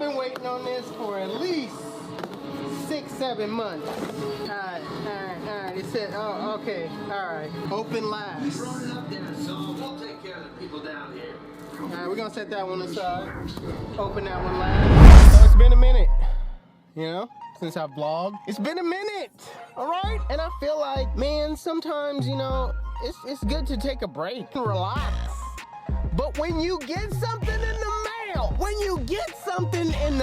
been waiting on this for at least 6-7 months. All right. It said, oh, okay, all right. Open last. Run it up there, so we'll take care of the people down here. All right, we're gonna set that one aside. Open that one last. So it's been a minute, you know, since I vlogged. It's been a minute, all right? And I feel like, man, sometimes, you know, it's good to take a break and relax. But when you get something in the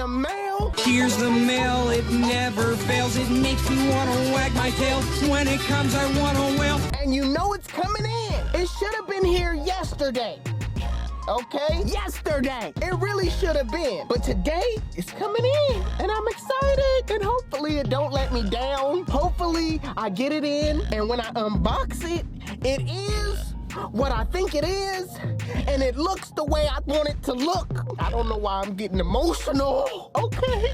mail, Here's the mail, it never fails. It makes me want to wag my tail. When it comes, I want to wail. And you know it's coming in. It should have been here yesterday. Okay? Yesterday. It really should have been. But today, it's coming in. And I'm excited. And hopefully it don't let me down. Hopefully I get it in. And when I unbox it, it is what I think it is, and it looks the way I want it to look. I don't know why I'm getting emotional, okay?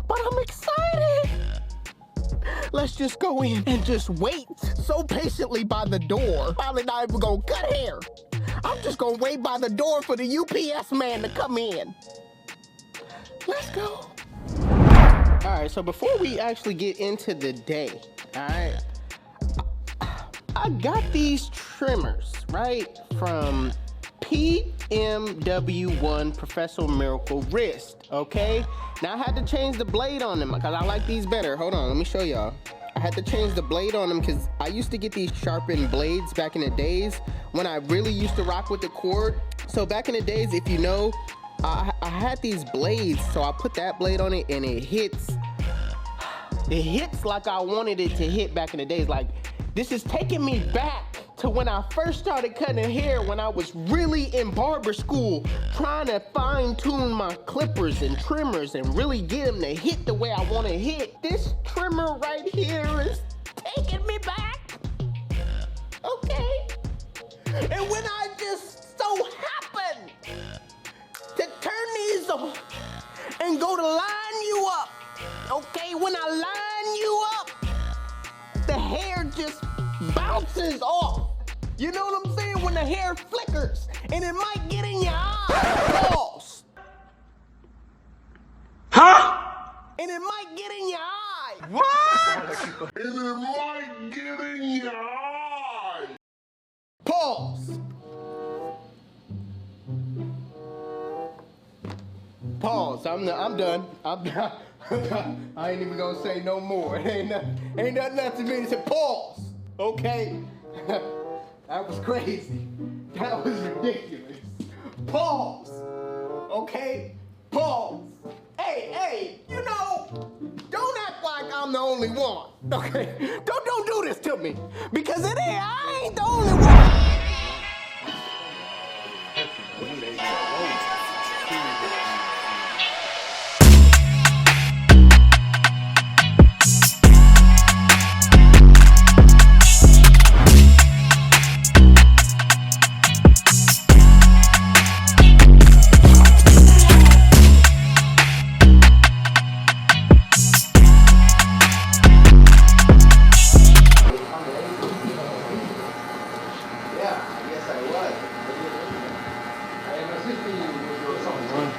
But I'm excited. Let's just go in and just wait so patiently by the door. Probably not even gonna cut hair. I'm just gonna wait by the door for the UPS man to come in. Let's go. All right, so before we actually get into the day, all right, I got these trimmers, right, from PMW1 Professional Miracle Wrist, okay? Now I had to change the blade on them because I like these better. Hold on, let me show y'all. I had to change the blade on them because I used to get these sharpened blades back in the days when I really used to rock with the cord. So back in the days, if you know, I had these blades, so I put that blade on it and it hits like I wanted it to hit back in the days. Like, this is taking me back to when I first started cutting hair, when I was really in barber school, trying to fine tune my clippers and trimmers and really get them to hit the way I want to hit. This trimmer right here is taking me back, okay? And when I just so happen to turn these on and go to line you up, okay? When I line you up, the hair just bounces off. You know what I'm saying? When the hair flickers and it might get in your eye. Pause. Huh? And it might get in your eye. What? And it might get in your eye. Pause. Pause. I'm done. I'm done. I ain't even gonna say no more. Ain't nothing else to me to say. Pause. Okay? That was crazy. That was ridiculous. Pause. Okay? Pause. Hey, you know, don't act like I'm the only one. Okay? Don't do this to me. Because I ain't the only one.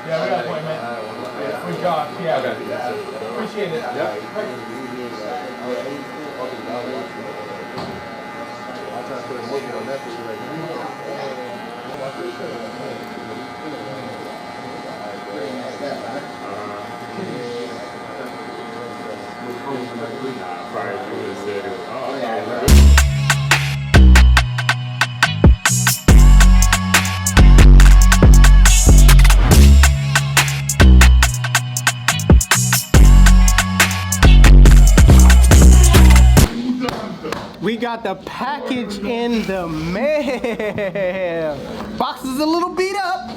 Yeah, we got an appointment. With Josh, yeah. Okay. Appreciate it. Yeah. I'll try to put a movie on Netflix right now. We got the package in the mail. Box is a little beat up.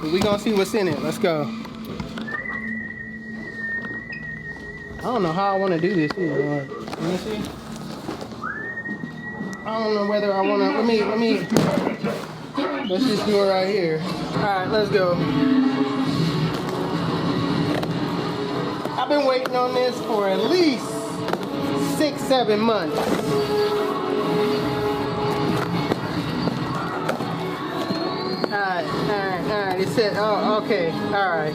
We gonna see what's in it. Let's go. I don't know how I want to do this either. Let me see. I don't know whether I want to. Let me. Let's just do it right here. All right, let's go. I've been waiting on this for at least 6-7 months. right. It said, oh, okay. All right.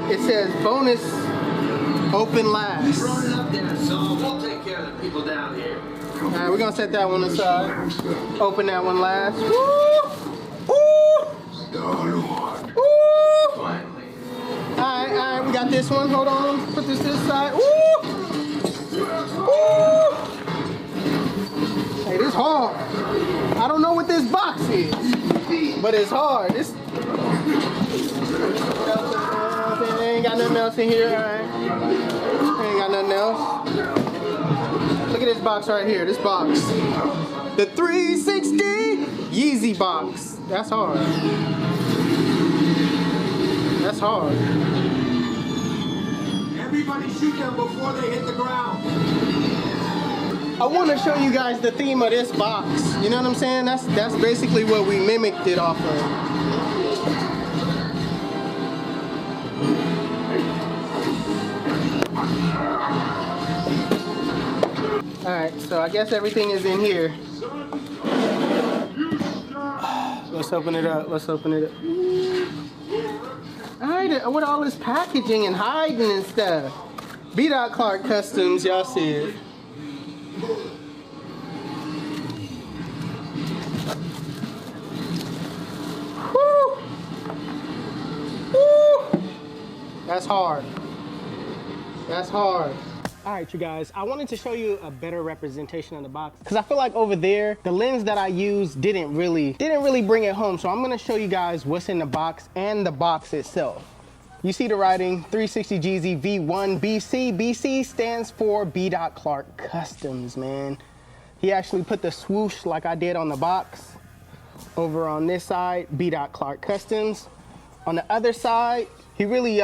It says bonus open last. Run it up there, so we'll take care of the people down here. All right, we're gonna set that one aside. Open that one last. Woo! Woo! Woo! Finally. All right, we got this one. Hold on, put this to the side. Woo! Woo! Hey, this hard. I don't know what this box is, but it's hard. This ain't got nothing else in here. All right, ain't got nothing else. Look at this box right here. This box, the 360 Yeezy box. That's hard. That's hard. Everybody shoot them before they hit the ground. I want to show you guys the theme of this box. You know what I'm saying? That's basically what we mimicked it off of. All right, so I guess everything is in here. Let's open it up. Let's open it up. All right, with all this packaging and hiding and stuff. B. Clark Customs, y'all see it. Woo! Woo! That's hard. That's hard. All right, you guys, I wanted to show you a better representation of the box because I feel like over there, the lens that I used didn't really bring it home. So I'm gonna show you guys what's in the box and the box itself. You see the writing, 360 Jeezy V1 BC. BC stands for B. Clark Customs, man. He actually put the swoosh like I did on the box. Over on this side, B. Clark Customs. On the other side, he really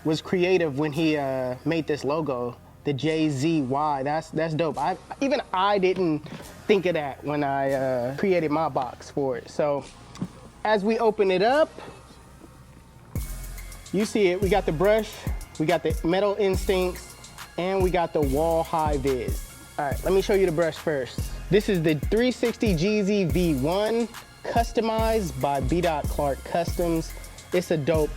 was creative when he made this logo. The JZY, that's dope. Even I didn't think of that when I created my box for it. So as we open it up, you see it, we got the brush, we got the Metal Instincts, and we got the wall high vis. All right, let me show you the brush first. This is the 360 Jeezy V1, customized by B. Clark Customs. It's a dope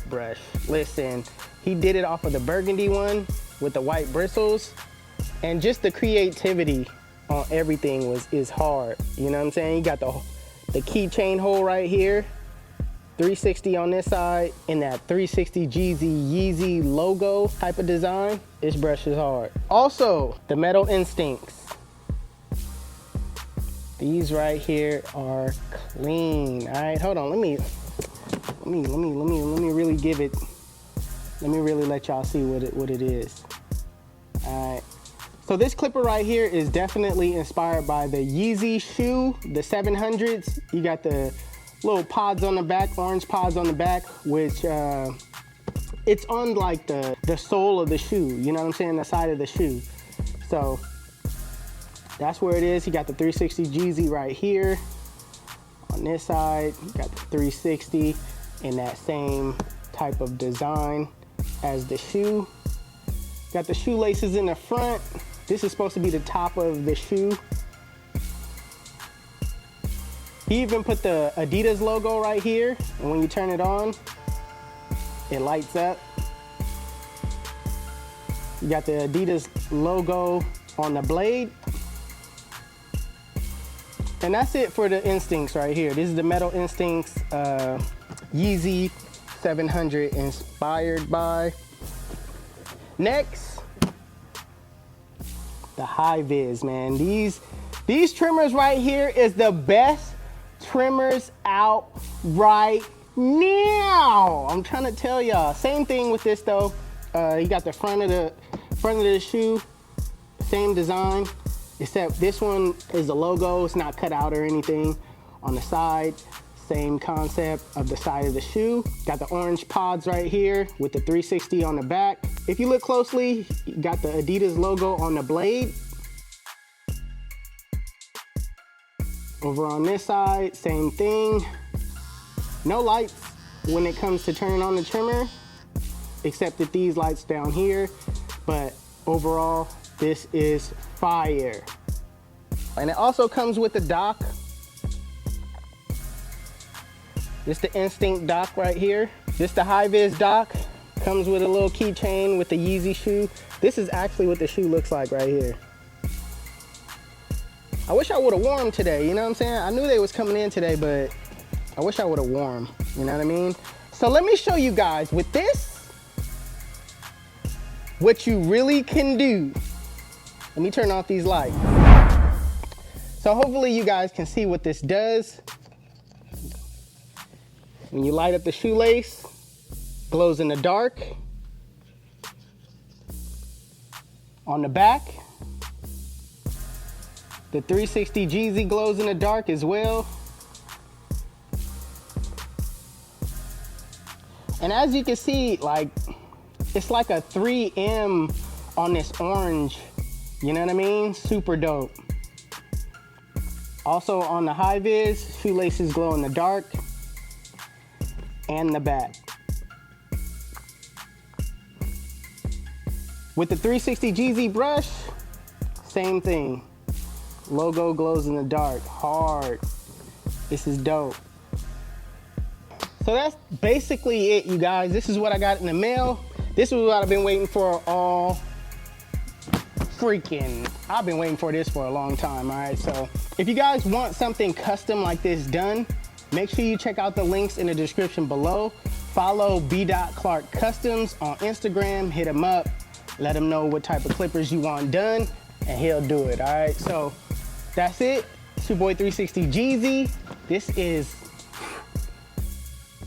brush. Listen, he did it off of the burgundy one with the white bristles, and just the creativity on everything is hard. You know what I'm saying? You got the keychain hole right here, 360 on this side, and that 360 Jeezy Yeezy logo type of design. This brush is hard. Also, the Metal Instincts. These right here are clean. All right, hold on. Let me really give it. Let me really let y'all see what it is. All right. So this clipper right here is definitely inspired by the Yeezy shoe, the 700s. You got the little pods on the back, orange pods on the back, which it's on like the sole of the shoe. You know what I'm saying? The side of the shoe. So that's where it is. You got the 360 Jeezy right here. On this side, you got the 360 in that same type of design as the shoe. Got the shoelaces in the front. This is supposed to be the top of the shoe. He even put the Adidas logo right here, and when you turn it on, it lights up. You got the Adidas logo on the blade. And that's it for the Instincts right here. This is the Metal Instincts Yeezy 700 inspired by. Next, the high vis, man. These trimmers right here is the best trimmers out right now. I'm trying to tell y'all. Same thing with this though. You got the front of the shoe, same design, except this one is the logo. It's not cut out or anything. On the side, same concept of the side of the shoe. Got the orange pods right here with the 360 on the back. If you look closely, you got the Adidas logo on the blade. Over on this side, same thing. No lights when it comes to turning on the trimmer, except that these lights down here. But overall, this is fire. And it also comes with the dock This the Instinct dock right here. This the high-vis dock. Comes with a little keychain with the Yeezy shoe. This is actually what the shoe looks like right here. I wish I would have worn them today, you know what I'm saying? I knew they was coming in today, but I wish I would have worn them, you know what I mean? So let me show you guys with this, what you really can do. Let me turn off these lights. So hopefully you guys can see what this does. When you light up the shoelace, glows in the dark. On the back, the 360 Jeezy glows in the dark as well. And as you can see, like, it's like a 3M on this orange, you know what I mean? Super dope. Also on the high vis, shoelaces glow in the dark and the back. With the 360 Jeezy brush, same thing. Logo glows in the dark, hard. This is dope. So that's basically it, you guys. This is what I got in the mail. This is what I've been waiting for all freaking, I've been waiting for this for a long time, all right? So if you guys want something custom like this done, make sure you check out the links in the description below. Follow B.Clark Customs on Instagram, hit him up, let him know what type of clippers you want done, and he'll do it, all right? So that's it. It's your boy 360 Jeezy. This is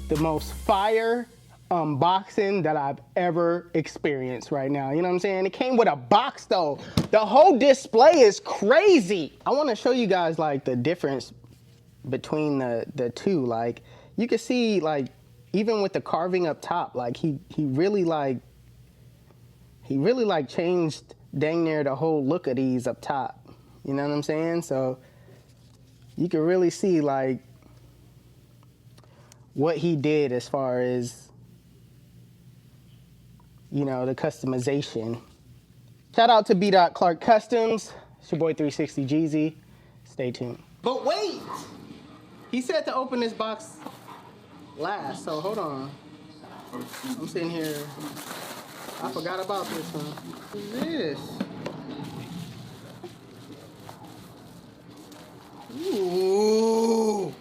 the most fire unboxing that I've ever experienced right now. You know what I'm saying? It came with a box though. The whole display is crazy. I want to show you guys like the difference between the two. Like you can see like even with the carving up top, like he really changed dang near the whole look of these up top. You know what I'm saying? So you can really see like what he did as far as, you know, the customization. Shout out to B.Clark Customs. It's your boy 360 Jeezy. Stay tuned. But wait! He said to open this box last, so hold on. I'm sitting here. I forgot about this one. What is this? Ooh!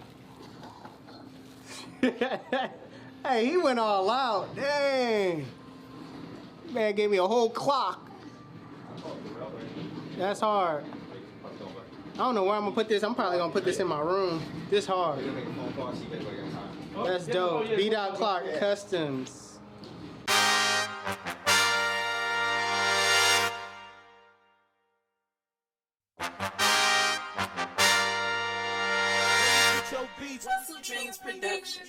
Hey, he went all out. Dang. Man gave me a whole clock. That's hard. I don't know where I'm gonna put this. I'm probably gonna put this in my room. This hard. That's dope. B.Clark Customs. HustleDreamProduction.